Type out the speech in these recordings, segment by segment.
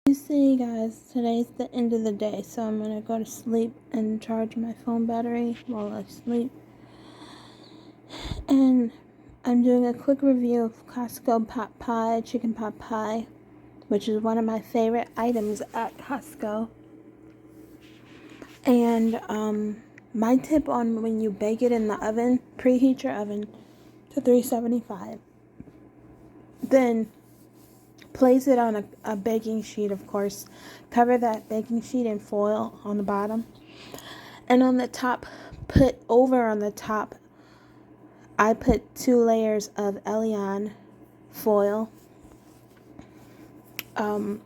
You see, guys, today's the end of the day, so I'm gonna go to sleep and charge my phone battery while I sleep. And I'm doing a quick review of Costco pot pie, chicken pot pie, which is one of my favorite items at Costco. And my tip on when you bake it in the oven, preheat your oven to 375. Then place it on a baking sheet, of course. Cover that baking sheet in foil on the bottom. And on the top, I put 2 layers of Elyon foil. And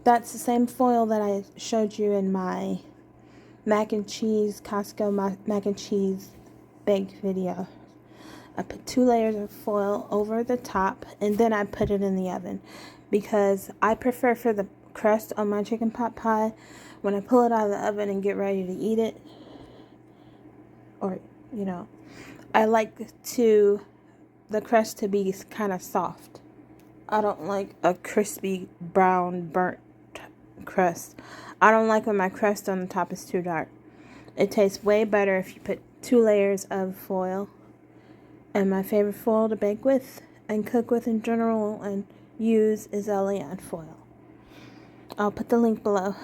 that's the same foil that I showed you in my mac and cheese, Costco mac and cheese baked video. I put 2 layers of foil over the top, and then I put it in the oven because I prefer for the crust on my chicken pot pie, when I pull it out of the oven and get ready to eat it, or, I like the crust to be kind of soft. I don't like a crispy, brown, burnt crust. I don't like when my crust on the top is too dark. It tastes way better if you put 2 layers of foil. And my favorite foil to bake with and cook with in general and use is Elyon foil. I'll put the link below.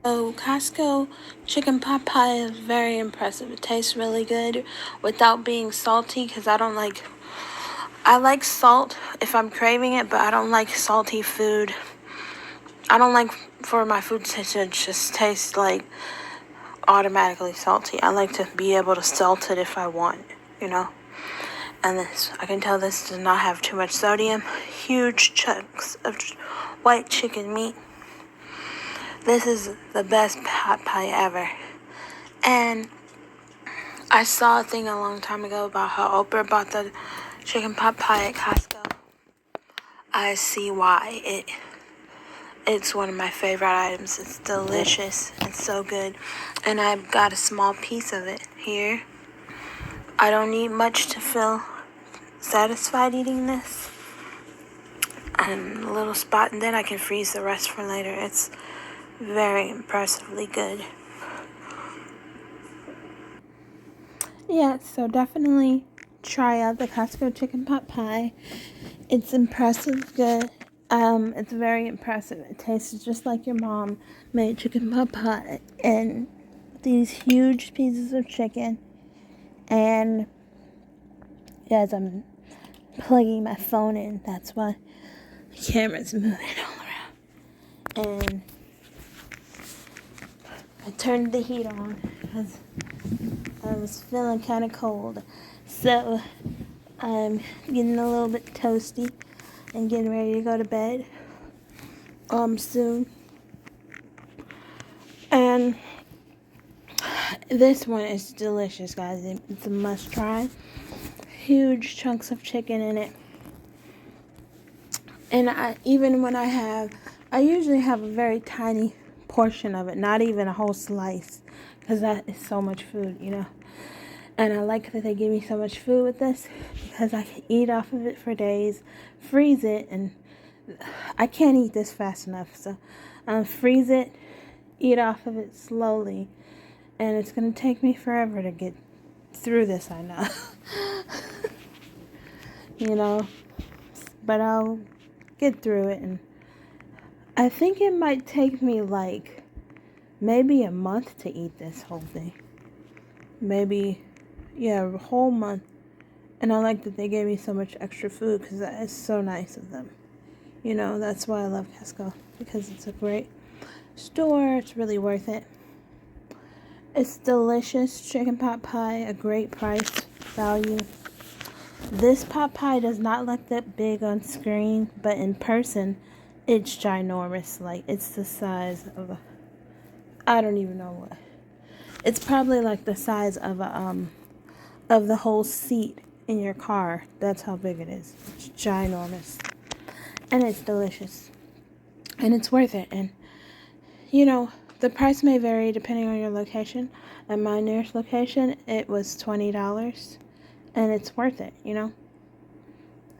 So Costco chicken pot pie is very impressive. It tastes really good without being salty because I like salt if I'm craving it, but I don't like salty food. I don't like for my food to just taste like automatically salty. I like to be able to salt it if I want, And I can tell this does not have too much sodium. Huge chunks of white chicken meat. This is the best pot pie ever. And I saw a thing a long time ago about how Oprah bought the chicken pot pie at Costco. I see why. It's one of my favorite items. It's delicious. It's so good. And I've got a small piece of it here. I don't need much to feel satisfied eating this. And a little spot, and then I can freeze the rest for later. It's very impressively good. Yeah, so definitely try out the Costco chicken pot pie. It's impressive good. It's very impressive. It tastes just like your mom made chicken pot pie. And these huge pieces of chicken. And as I'm plugging my phone in, that's why the camera's moving all around. And I turned the heat on because I was feeling kind of cold. So I'm getting a little bit toasty and getting ready to go to bed soon. And this one is delicious, guys. It's a must try. Huge chunks of chicken in it. And I usually have a very tiny portion of it, not even a whole slice, because that is so much food, And I like that they give me so much food with this, because I can eat off of it for days, freeze it, and I can't eat this fast enough, so freeze it, eat off of it slowly, and it's going to take me forever to get through this, I know. But I'll get through it, and I think it might take me like maybe a month to eat this whole thing. Maybe, a whole month. And I like that they gave me so much extra food because that is so nice of them. That's why I love Costco, because it's a great store. It's really worth it. It's delicious chicken pot pie, a great price value. This pot pie does not look that big on screen, but in person, it's ginormous. Like, it's the size of I don't even know what. It's probably like the size of of the whole seat in your car. That's how big it is. It's ginormous. And it's delicious. And it's worth it. And, the price may vary depending on your location. At my nearest location, it was $20. And it's worth it,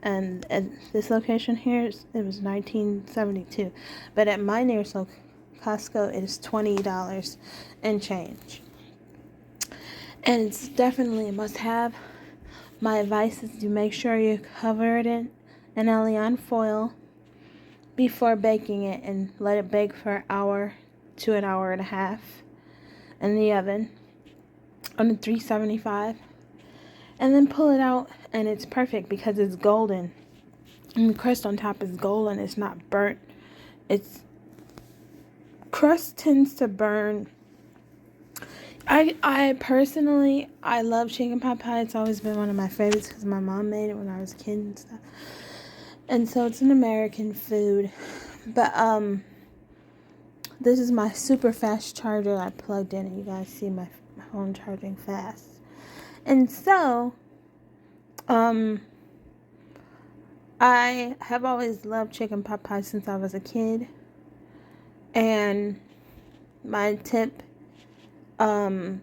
And at this location here, it was $19.72. But at my nearest Costco, it is $20 and change. And it's definitely a must-have. My advice is to make sure you cover it in an Elyon foil before baking it and let it bake for an hour to an hour and a half in the oven on the 375. And then pull it out, and it's perfect because it's golden. And the crust on top is golden. It's not burnt. Crust tends to burn. I personally, I love chicken pot pie. It's always been one of my favorites because my mom made it when I was a kid and stuff. And so it's an American food. But this is my super fast charger I plugged in, and you guys see my phone charging fast. And so I have always loved chicken pot pie since I was a kid. And my tip, I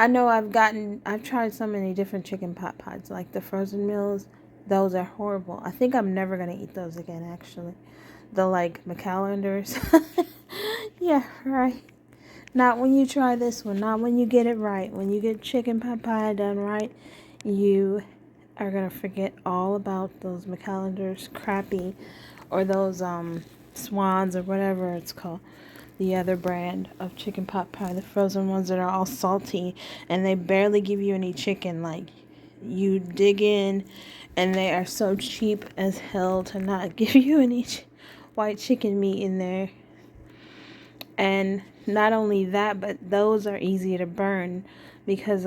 know I've tried so many different chicken pot pies, like the frozen meals. Those are horrible. I think I'm never going to eat those again, actually. The, like, McAllenders. Yeah, right. Not when you try this one. Not when you get it right. When you get chicken pot pie done right, you are going to forget all about those McAllenders crappy, or those Swans or whatever it's called. The other brand of chicken pot pie, the frozen ones that are all salty and they barely give you any chicken. Like, you dig in and they are so cheap as hell to not give you any white chicken meat in there. And not only that, but those are easy to burn because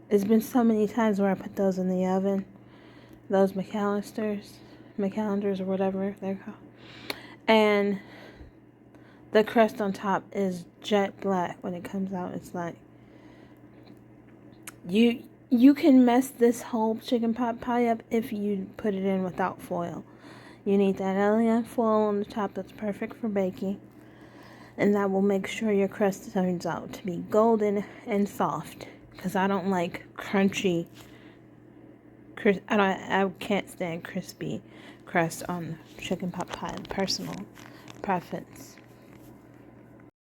it's been so many times where I put those in the oven, those McAllenders or whatever they're called, and the crust on top is jet black when it comes out. It's like, you can mess this whole chicken pot pie up if you put it in without foil. You need that Elyon foil on the top that's perfect for baking, and that will make sure your crust turns out to be golden and soft. Because I don't like crunchy. I can't stand crispy crust on chicken pot pie. Personal preference.